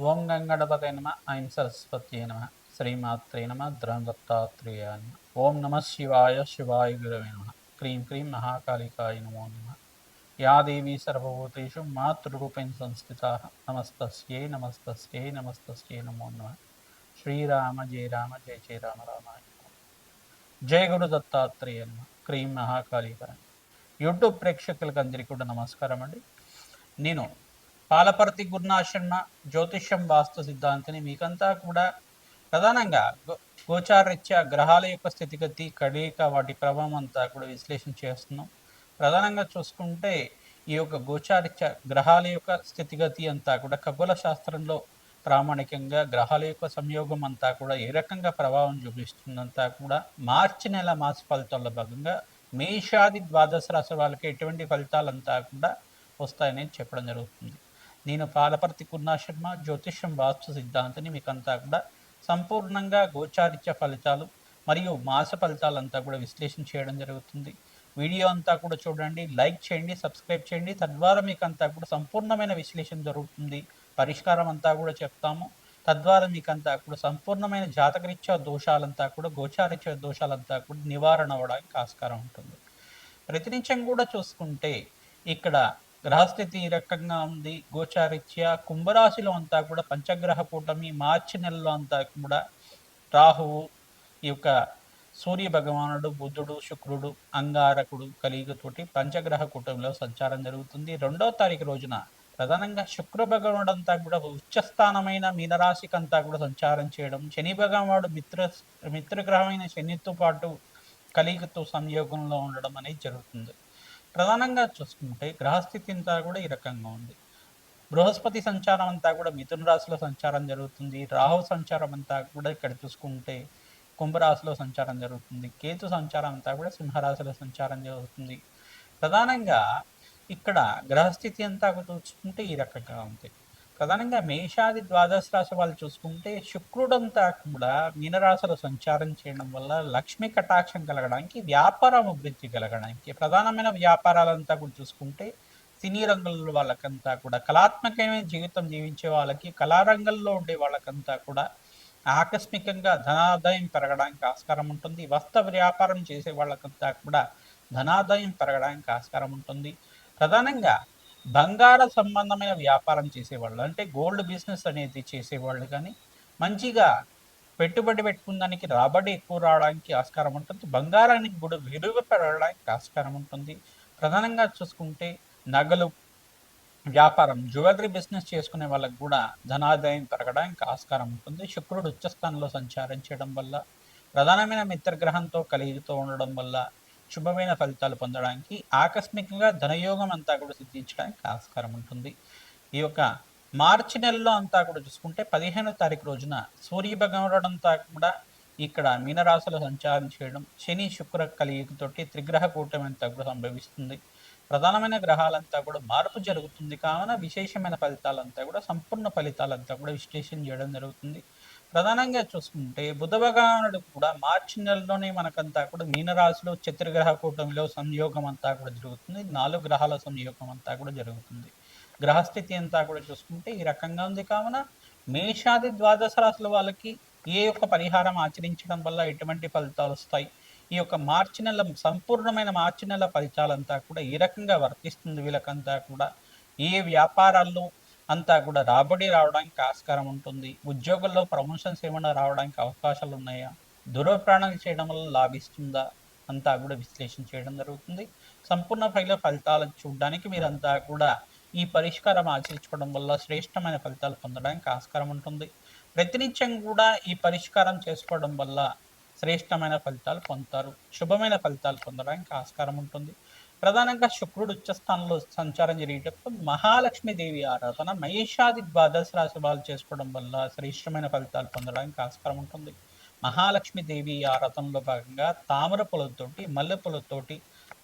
ఓం గంగణపతే నమ ఐం సరస్వత్యై నమ శ్రీమాత్రే నమ ద్రందత్తాత్రేయ నమ ఓం నమ శివాయ శివాయ గురవే నమ క్రీం క్రీం మహాకాళికాయ నమో నమ యా దేవీ సర్వభూతేషు మాతృరూపేణ సంస్థితా నమస్తస్యై నమస్తస్యై నమస్తస్యై నమో నమ శ్రీరామ జయ రామ జయ జయ రామ రామాయ జయ గురు దత్తాత్రేయ నమ క్రీం మహాకాళికాయ. యూట్యూబ్ ప్రేక్షకులకు అందరికీ కూడా నమస్కారం అండి. నేను పాలపర్తి గురునాశన్న జ్యోతిష్యం వాస్తు సిద్ధాంతిని మీకంతా కూడా ప్రధానంగా గోచారరీత్యా గ్రహాల యొక్క స్థితిగతి కడిక వాటి ప్రభావం అంతా కూడా విశ్లేషణ చేస్తున్నాం. ప్రధానంగా చూసుకుంటే ఈ యొక్క గోచారరీత్యా గ్రహాల యొక్క స్థితిగతి అంతా కూడా ఖగోళ శాస్త్రంలో ప్రామాణికంగా గ్రహాల యొక్క సంయోగం అంతా కూడా ఏ రకంగా ప్రభావం చూపిస్తుందంతా కూడా మార్చి నెల మాస ఫలితాల్లో భాగంగా మేషాది ద్వాదశ రాశి వాళ్ళకి ఎటువంటి ఫలితాలంతా కూడా వస్తాయని చెప్పడం జరుగుతుంది. నేను పాలపర్తి కుర్ణాశర్మ జ్యోతిష్యం వాస్తు సిద్ధాంతిని మీకంతా కూడా సంపూర్ణంగా గోచారిత్య ఫలితాలు మరియు మాస ఫలితాలంతా కూడా విశ్లేషణ చేయడం జరుగుతుంది. వీడియో అంతా కూడా చూడండి, లైక్ చేయండి, సబ్స్క్రైబ్ చేయండి. తద్వారా మీకు అంతా కూడా సంపూర్ణమైన విశ్లేషణ జరుగుతుంది. పరిష్కారం అంతా కూడా చెప్తాము. తద్వారా మీకు అంతా కూడా సంపూర్ణమైన జాతకరీత్యా దోషాలంతా కూడా గోచారిత్య దోషాలంతా కూడా నివారణ అవ్వడానికి ఆస్కారం ఉంటుంది. ప్రతినిత్యం కూడా చూసుకుంటే ఇక్కడ గ్రహస్థితి ఈ రకంగా ఉంది. గోచారిత్య కుంభరాశిలో అంతా కూడా పంచగ్రహ కూటమి మార్చి నెలలో అంతా కూడా రాహువు, ఈ యొక్క సూర్య భగవానుడు, బుధుడు, శుక్రుడు, అంగారకుడు కలియుగతోటి పంచగ్రహ కూటమిలో సంచారం జరుగుతుంది. 2వ తారీఖు రోజున ప్రధానంగా శుక్ర భగవానుడు అంతా కూడా ఉచ్చస్థానమైన మీనరాశికి అంతా కూడా సంచారం చేయడం, శని భగవానుడు మిత్రగ్రహమైన శనితో పాటు కలియుగతో సంయోగంలో ఉండడం అనేది జరుగుతుంది. ప్రధానంగా చూసుకుంటే గ్రహస్థితి అంతా కూడా ఈ రకంగా ఉంది. బృహస్పతి సంచారం అంతా కూడా మిథున రాశిలో సంచారం జరుగుతుంది. రాహు సంచారం అంతా కూడా ఇక్కడ చూసుకుంటే కుంభరాశిలో సంచారం జరుగుతుంది. కేతు సంచారం అంతా కూడా సింహరాశిలో సంచారం జరుగుతుంది. ప్రధానంగా ఇక్కడ గ్రహస్థితి అంతా చూసుకుంటే ఈ రకంగా ఉంది. ప్రధానంగా మేషాది ద్వాదశ రాశి వాళ్ళు చూసుకుంటే శుక్రుడంతా కూడా మీనరాశిలో సంచారం చేయడం వల్ల లక్ష్మీ కటాక్షం కలగడానికి, వ్యాపారం అభివృద్ధి కలగడానికి, ప్రధానమైన వ్యాపారాలంతా కూడా చూసుకుంటే సినీ రంగంలో వాళ్ళకంతా కూడా కళాత్మకమైన జీవితం జీవించే వాళ్ళకి, కళారంగంలో ఉండే వాళ్ళకంతా కూడా ఆకస్మికంగా ధనాదాయం పెరగడానికి ఆస్కారం ఉంటుంది. వస్త్ర వ్యాపారం చేసే వాళ్ళకంతా కూడా ధనాదాయం పెరగడానికి ఆస్కారం ఉంటుంది. ప్రధానంగా బంగార సంబంధమైన వ్యాపారం చేసేవాళ్ళు, అంటే గోల్డ్ బిజినెస్ అనేది చేసేవాళ్ళు కానీ మంచిగా పెట్టుబడి పెట్టుకున్నానికి రాబడి ఎక్కువ రావడానికి ఆస్కారం ఉంటుంది. బంగారానికి కూడా విలువ పెరగడానికి ఆస్కారం ఉంటుంది. ప్రధానంగా చూసుకుంటే నగలు వ్యాపారం, జ్యువెలరీ బిజినెస్ చేసుకునే వాళ్ళకు కూడా ధనాదాయం పెరగడానికి ఆస్కారం ఉంటుంది. శుక్రుడు ఉచ్చస్థానంలో సంచారం చేయడం వల్ల, ప్రధానమైన మిత్రగ్రహంతో కలిగితో ఉండడం వల్ల శుభమైన ఫలితాలు పొందడానికి, ఆకస్మికంగా ధనయోగం అంతా కూడా సిద్ధించడానికి ఆస్కారం ఉంటుంది. ఈ యొక్క మార్చి నెలలో అంతా కూడా చూసుకుంటే 15వ తారీఖు రోజున సూర్య భగవానుడు అంతా కూడా ఇక్కడ మీనరాశిలో సంచారం చేయడం, శని శుక్ర కలియుగతోటి త్రిగ్రహ కూటమి అంతా కూడా సంభవిస్తుంది. ప్రధానమైన గ్రహాలంతా కూడా మార్పు జరుగుతుంది కావున విశేషమైన ఫలితాలంతా కూడా సంపూర్ణ ఫలితాలంతా కూడా విశ్లేషణ చేయడం జరుగుతుంది. ప్రధానంగా చూసుకుంటే బుధ భగవానుడు కూడా మార్చి నెలలోనే మనకంతా కూడా మీనరాశిలో చతుర్గ్రహ కూటమిలో సంయోగం అంతా కూడా జరుగుతుంది. 4 గ్రహాల సంయోగం అంతా కూడా జరుగుతుంది. గ్రహస్థితి అంతా కూడా చూసుకుంటే ఈ రకంగా ఉంది కావున మేషాది ద్వాదశ రాశుల వాళ్ళకి ఏ యొక్క పరిహారం ఆచరించడం వల్ల ఎటువంటి ఫలితాలు వస్తాయి, ఈ యొక్క మార్చి నెల సంపూర్ణమైన మార్చి నెల ఫలితాలంతా కూడా ఏ రకంగా వర్తిస్తుంది, వీళ్ళకంతా కూడా ఏ వ్యాపారాల్లో అంతా కూడా రాబడి రావడానికి ఆస్కారం ఉంటుంది, ఉద్యోగుల్లో ప్రమోషన్స్ ఏమైనా రావడానికి అవకాశాలు ఉన్నాయా, దూరప్రయాణాలు చేయడం వల్ల లాభిస్తుందా అంతా కూడా విశ్లేషణ చేయడం జరుగుతుంది. సంపూర్ణ ఫలితాలను చూడడానికి మీరంతా కూడా ఈ పరిష్కారం ఆచరించుకోవడం వల్ల శ్రేష్టమైన ఫలితాలు పొందడానికి ఆస్కారం ఉంటుంది. ప్రతినిత్యం కూడా ఈ పరిష్కారం చేసుకోవడం వల్ల శ్రేష్టమైన ఫలితాలు పొందుతారు, శుభమైన ఫలితాలు పొందడానికి ఆస్కారం ఉంటుంది. ప్రధానంగా శుక్రుడు ఉచ్చస్థానంలో సంచారం జరిగేటప్పుడు మహాలక్ష్మీదేవి ఆరాధన మహేషాది ద్వాదశ రాశి వాళ్ళు చేసుకోవడం వల్ల శ్రేష్టమైన ఫలితాలు పొందడానికి ఆస్కారం ఉంటుంది. మహాలక్ష్మీదేవి ఆరాధనలో భాగంగా తామర పూలతోటి, మల్లె పూలతోటి,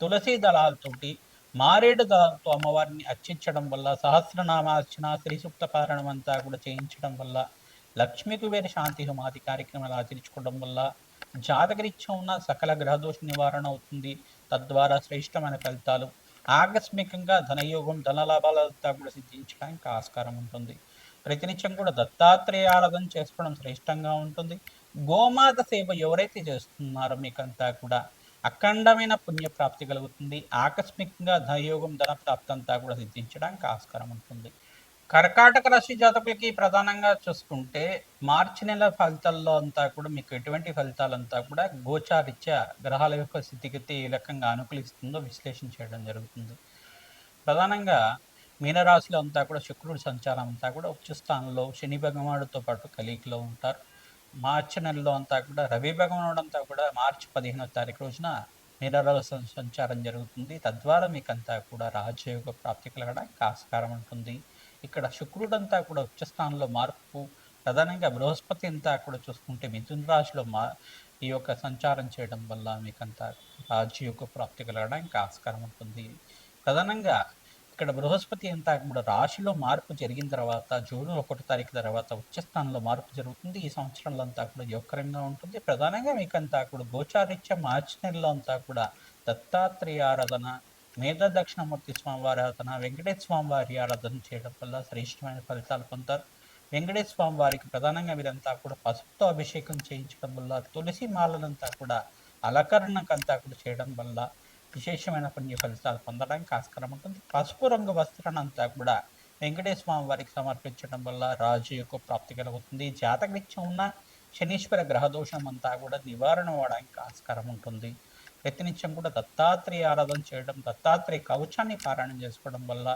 తులసి దళాలతోటి, మారేడు దళాలతో అమ్మవారిని అర్చించడం వల్ల, సహస్రనామార్చన, శ్రీ సూక్త పారాయణం అంతా కూడా చేయించడం వల్ల, లక్ష్మీ కుబేర శాంతి హోమాది కార్యక్రమాలు ఆచరించుకోవడం వల్ల జాతకరీత్యా ఉన్న సకల గ్రహదోష నివారణ అవుతుంది. తద్వారా శ్రేష్టమైన ఫలితాలు, ఆకస్మికంగా ధనయోగం, ధనలాభాలంతా కూడా సిద్ధించడానికి ఆస్కారం ఉంటుంది. ప్రతినిత్యం కూడా దత్తాత్రేయ ఆరాధన చేసుకోవడం శ్రేష్టంగా ఉంటుంది. గోమాత సేవ ఎవరైతే చేస్తున్నారో మీకంతా కూడా అఖండమైన పుణ్యప్రాప్తి కలుగుతుంది. ఆకస్మికంగా ధనయోగం ధన ప్రాప్తి అంతా కూడా సిద్ధించడానికి ఆస్కారం ఉంటుంది. కర్కాటక రాశి జాతకులకి ప్రధానంగా చూసుకుంటే మార్చి నెల ఫలితాల్లో అంతా కూడా మీకు ఎటువంటి ఫలితాలంతా కూడా గోచారిత్య గ్రహాల యొక్క స్థితిగతి ఏ రకంగా అనుకూలిస్తుందో విశ్లేషణ చేయడం జరుగుతుంది. ప్రధానంగా మీనరాశిలో అంతా కూడా శుక్రుడి సంచారం అంతా కూడా ఉచ్చ స్థానంలో శని భగవానుడితో పాటు కలికిలో ఉంటారు. మార్చి నెలలో అంతా కూడా రవి భగవానుడు అంతా కూడా మార్చి 15వ తారీఖు రోజున మీనరాశి సంచారం జరుగుతుంది. తద్వారా మీకంతా కూడా రాజయోగ ప్రాప్తి కలగడానికి ఆస్కారం ఉంటుంది. ఇక్కడ శుక్రుడంతా కూడా ఉచ్చస్థానంలో మార్పు, ప్రధానంగా బృహస్పతి అంతా కూడా చూసుకుంటే మిథున రాశిలో ఈ యొక్క సంచారం చేయడం వల్ల మీకంతా రాజయోగ ప్రాప్తి కలగడానికి ఆస్కారం ఉంటుంది. ప్రధానంగా ఇక్కడ బృహస్పతి అంతా కూడా రాశిలో మార్పు జరిగిన తర్వాత జూన్ 1 తారీఖు తర్వాత ఉచ్చస్థానంలో మార్పు జరుగుతుంది. ఈ సంవత్సరంలో అంతా కూడా యోగకరంగా ఉంటుంది. ప్రధానంగా మీకంతా కూడా గోచారిత్య మార్చి నెలలో అంతా కూడా దత్తాత్రేయ ఆరాధన, మేధా దక్షిణమూర్తి స్వామివారి ఆరాధన, వెంకటేశ్వర స్వామివారి ఆరాధన చేయడం వల్ల శ్రేష్టమైన ఫలితాలు పొందుతారు. వెంకటేశ్వర స్వామి వారికి ప్రధానంగా మీరంతా కూడా పసుపుతో అభిషేకం చేయించడం వల్ల, తులసి మాలలంతా కూడా అలంకరణకంతా కూడా చేయడం వల్ల విశేషమైన పుణ్య ఫలితాలు పొందడానికి ఆస్కారం ఉంటుంది. పసుపు రంగు వస్త్రాన్నంతా కూడా వెంకటేశ్వర స్వామి వారికి సమర్పించడం వల్ల రాజయోగ ప్రాప్తి కలుగుతుంది. జాతకరీత్యం ఉన్న శనీశ్వర గ్రహదోషం అంతా కూడా నివారణ అవ్వడానికి ఆస్కారం ఉంటుంది. ప్రతినిత్యం కూడా దత్తాత్రేయ ఆరాధన చేయడం, దత్తాత్రేయ కవచాన్ని పారాయణం చేసుకోవడం వల్ల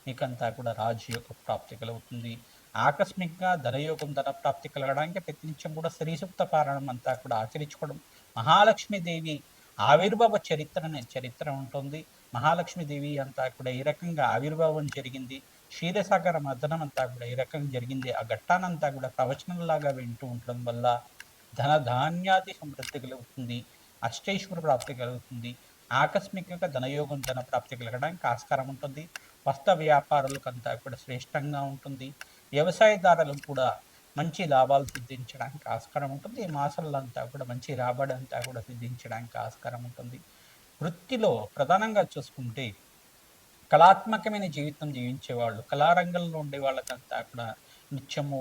మీకంతా కూడా రాజయోగ ప్రాప్తి కలుగుతుంది. ఆకస్మికంగా ధనయోగం ధన ప్రాప్తి కలగడానికి ప్రతినిత్యం కూడా శ్రీ సూక్త పారాయణం అంతా కూడా ఆచరించుకోవడం, మహాలక్ష్మీదేవి ఆవిర్భావ చరిత్ర ఉంటుంది. మహాలక్ష్మీదేవి అంతా కూడా ఈ రకంగా ఆవిర్భావం జరిగింది, క్షీరసాగర మదనం అంతా కూడా ఈ రకంగా జరిగింది. ఆ ఘట్టానంతా కూడా ప్రవచనంలాగా వింటూ ఉండడం వల్ల ధన ధాన్యాది సమృద్ధి కలుగుతుంది, అష్టైశ్వర ప్రాప్తి కలుగుతుంది. ఆకస్మికంగా ధనయోగం ధన ప్రాప్తి కలగడానికి ఆస్కారం ఉంటుంది. వస్త్ర వ్యాపారులకు అంతా కూడా శ్రేష్టంగా ఉంటుంది. వ్యవసాయదారులకు కూడా మంచి లాభాలు సిద్ధించడానికి ఆస్కారం ఉంటుంది. ఈ మాసంలో అంతా కూడా మంచి రాబడి అంతా కూడా సిద్ధించడానికి ఆస్కారం ఉంటుంది. వృత్తిలో ప్రధానంగా చూసుకుంటే కళాత్మకమైన జీవితం జీవించేవాళ్ళు, కళారంగంలో ఉండే వాళ్ళకంతా కూడా నిత్యము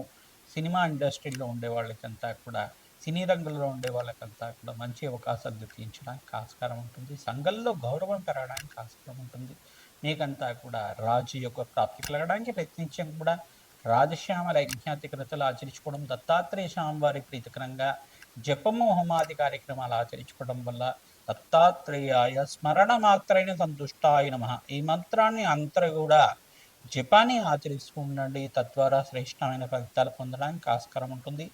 సినిమా ఇండస్ట్రీలో ఉండే వాళ్ళకంతా కూడా, సినీ రంగంలో ఉండే వాళ్ళకంతా కూడా మంచి అవకాశాలు దక్కించడానికి ఆస్కారం ఉంటుంది. సంఘంలో గౌరవం పెరగడానికి ఆస్కారం ఉంటుంది. మీకంతా కూడా రాజు యొక్క ప్రాప్తి కలగడానికి ప్రయత్నించడం కూడా రాజశ్యామల యజ్ఞాతి కృతలు ఆచరించుకోవడం, దత్తాత్రేయ స్వామివారి ప్రీతికరంగా జపము హోమాది కార్యక్రమాలు ఆచరించుకోవడం వల్ల దత్తాత్రేయాయ స్మరణ మాత్రైన సంతుష్టాయ నమ ఈ మంత్రాన్ని అంతా కూడా జపాన్ని ఆచరిస్తూ ఉండండి. తద్వారా శ్రేష్టమైన ఫలితాలు పొందడానికి ఆస్కారం ఉంటుంది.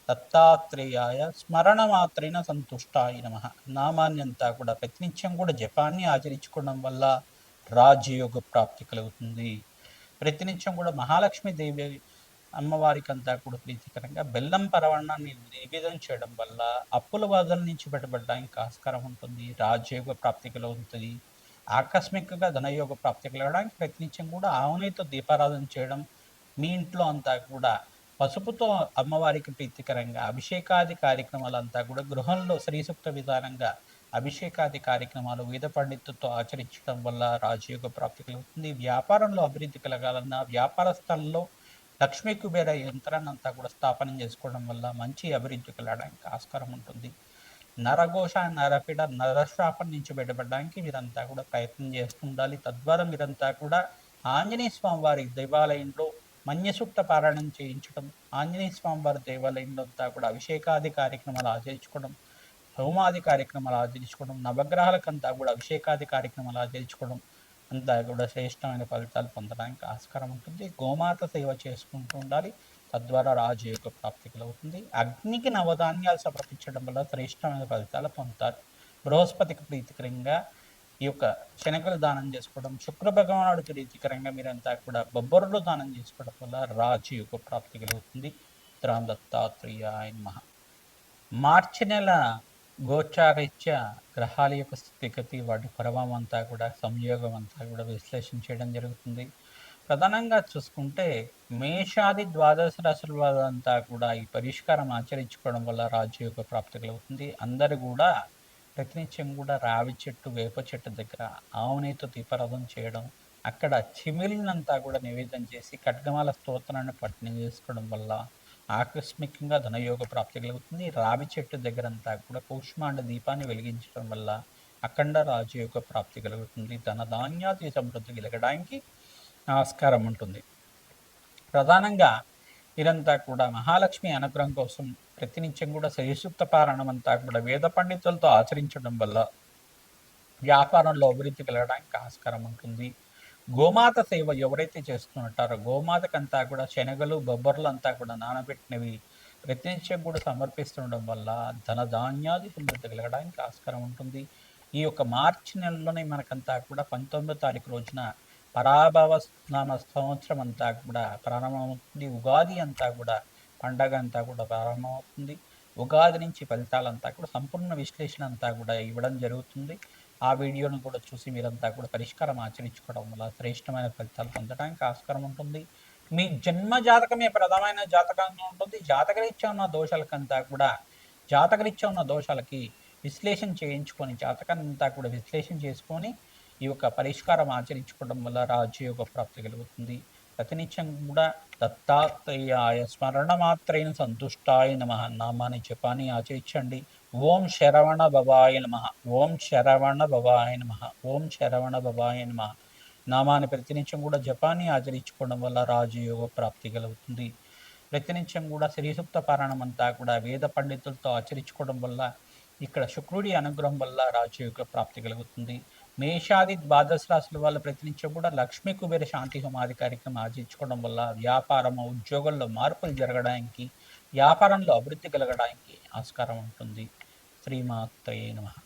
దత్తాత్రేయాయ స్మరణ మాత్రైన సంతుష్టాయ నమ నామాన్ని అంతా కూడా ప్రతినిత్యం కూడా జపాన్ని ఆచరించుకోవడం వల్ల రాజయోగ ప్రాప్తి కలుగుతుంది. ప్రతినిత్యం కూడా మహాలక్ష్మీదేవి అమ్మవారికి అంతా కూడా ప్రీతికరంగా బెల్లం పరవణాన్ని నివేదన చేయడం వల్ల అప్పుల బాధల నుంచి బయటపడడానికి ఆస్కారం ఉంటుంది. రాజయోగ ప్రాప్తి కలుగుతుంది. ఆకస్మికంగా ధనయోగ ప్రాప్తి కలగడానికి ప్రయత్నించడం కూడా ఆవునేతో దీపారాధన చేయడం, మీ ఇంట్లో అంతా కూడా పసుపుతో అమ్మవారికి ప్రీతికరంగా అభిషేకాది కార్యక్రమాలు అంతా కూడా గృహంలో శ్రీసూక్త విధానంగా అభిషేకాది కార్యక్రమాలు వేద పండితులతో ఆచరించడం వల్ల రాజయోగ ప్రాప్తి కలుగుతుంది. వ్యాపారంలో అభివృద్ధి కలగాలన్నా వ్యాపార స్థలంలో లక్ష్మీ కుబేర యంత్రాన్ని అంతా కూడా స్థాపన చేసుకోవడం వల్ల మంచి అభివృద్ధి కలగడానికి ఆస్కారం ఉంటుంది. నరఘోష, నరపీడ, నరశాపం నుంచి బయటపడడానికి మీరంతా కూడా ప్రయత్నం చేస్తుండాలి. తద్వారా మీరంతా కూడా ఆంజనేయ స్వామి వారి దేవాలయంలో మన్యసూక్త పారాయణం చేయించడం, ఆంజనేయ స్వామి వారి దేవాలయంలో అంతా కూడా అభిషేకాది కార్యక్రమాలు ఆచరించుకోవడం, హోమాది కార్యక్రమాలు ఆచరించుకోవడం, నవగ్రహాలకంతా కూడా అభిషేకాది కార్యక్రమాలు ఆచరించుకోవడం అంతా కూడా శ్రేష్టమైన ఫలితాలు పొందడానికి ఆస్కారం ఉంటుంది. గోమాత సేవ చేసుకుంటూ ఉండాలి. తద్వారా రాజయోగ ప్రాప్తి కలుగుతుంది. అగ్నికి నవధాన్యాలు సమర్పించడం వల్ల శ్రేష్టమైన ఫలితాలు పొందుతారు. బృహస్పతికి ప్రీతికరంగా ఈ యొక్క శనగలు దానం చేసుకోవడం, శుక్ర భగవానుడికి ప్రీతికరంగా మీరంతా కూడా బొబ్బర్లు దానం చేసుకోవడం వల్ల రాజయోగ ప్రాప్తి కలుగుతుంది. రామ్ దత్తాత్రేయాయ నమః. మార్చి నెల గోచారీత్య గ్రహాల యొక్క స్థితిగతి, వాటి ప్రభావం అంతా కూడా సంయోగం అంతా కూడా విశ్లేషణ చేయడం జరుగుతుంది. ప్రధానంగా చూసుకుంటే మేషాది ద్వాదశ రాశుల వాళ్ళంతా కూడా ఈ పరిష్కారం ఆచరించుకోవడం వల్ల రాజయోగ ప్రాప్తి కలుగుతుంది. అందరూ కూడా ప్రతినిత్యం కూడా రావి చెట్టు, వేప చెట్టు దగ్గర ఆవునేతో దీపారాధన చేయడం, అక్కడ చిమిలినంతా కూడా నివేదన చేసి ఖడ్గమాల స్తోత్రాన్ని పఠనం చేసుకోవడం వల్ల ఆకస్మికంగా ధనయోగ ప్రాప్తి కలుగుతుంది. రావి చెట్టు దగ్గరంతా కూడా కూష్మాండ దీపాన్ని వెలిగించడం వల్ల అఖండ రాజయోగ ప్రాప్తి కలుగుతుంది. ధనధాన్యాది సమృద్ధి కలగడానికి ఆస్కారం ఉంటుంది. ప్రధానంగా ఇదంతా కూడా మహాలక్ష్మి అనుగ్రహం కోసం ప్రతినిత్యం కూడా శ్రీసూక్త పారాయణం అంతా కూడా వేద పండితులతో ఆచరించడం వల్ల వ్యాపారంలో అభివృద్ధి కలగడానికి ఆస్కారం ఉంటుంది. గోమాత సేవ ఎవరైతే చేస్తుంటారో గోమాతకంతా కూడా శనగలు బొబ్బర్లు అంతా కూడా నానబెట్టినవి ప్రతినిత్యం కూడా సమర్పిస్తుండడం వల్ల ధనధాన్యాది సమృద్ధి కలగడానికి ఆస్కారం ఉంటుంది. ఈ యొక్క మార్చి నెలలోనే మనకంతా కూడా 19వ తారీఖు రోజున పరాభవ నామ సంవత్సరం అంతా కూడా ప్రారంభమవుతుంది. ఉగాది అంతా కూడా పండగ అంతా కూడా ప్రారంభమవుతుంది. ఉగాది నుంచి ఫలితాలంతా కూడా సంపూర్ణ విశ్లేషణ అంతా కూడా ఇవ్వడం జరుగుతుంది. ఆ వీడియోను కూడా చూసి మీరంతా కూడా పరిష్కారం ఆచరించుకోవడం వల్ల శ్రేష్టమైన ఫలితాలు పొందడానికి ఆస్కారం ఉంటుంది. మీ జన్మ జాతకమే ప్రధానమైన జాతకంగా ఉంటుంది. జాతకరీత్యా ఉన్న దోషాలకంతా కూడా జాతకరీత్యా ఉన్న దోషాలకి విశ్లేషణ చేయించుకొని జాతకాన్ని అంతా కూడా విశ్లేషణ చేసుకొని ఈ యొక్క పరిష్కారం ఆచరించుకోవడం వల్ల రాజయోగ ప్రాప్తి కలుగుతుంది. ప్రతినిత్యం కూడా దత్తాత్రేయాయ స్మరణ మాత్రైన సంతుష్టాయ నమ నామాన్ని జపాన్ని ఆచరించండి. ఓం శరవణ భవాయ నమ, ఓం శరవణ భవాయ నమ, ఓం శరవణ భవాయ నమ నామాన్ని ప్రతినిత్యం కూడా జపాన్ని ఆచరించుకోవడం వల్ల రాజయోగ ప్రాప్తి కలుగుతుంది. ప్రతినిత్యం కూడా శ్రీసూక్త పారాయణం అంతా కూడా వేద పండితులతో ఆచరించుకోవడం వల్ల ఇక్కడ శుక్రుడి అనుగ్రహం వల్ల రాజయోగ ప్రాప్తి కలుగుతుంది. మేషాది ద్వాదశ రాశుల వల్ల ప్రతినిత్యం కూడా లక్ష్మీ కుబేర శాంతి హోమాది కార్యక్రమం ఆచరించుకోవడం వల్ల వ్యాపారం ఉద్యోగంలో మార్పులు జరగడానికి వ్యాపారంలో అభివృద్ధి కలగడానికి ఆస్కారం ఉంటుంది. శ్రీమాత్రే నమః.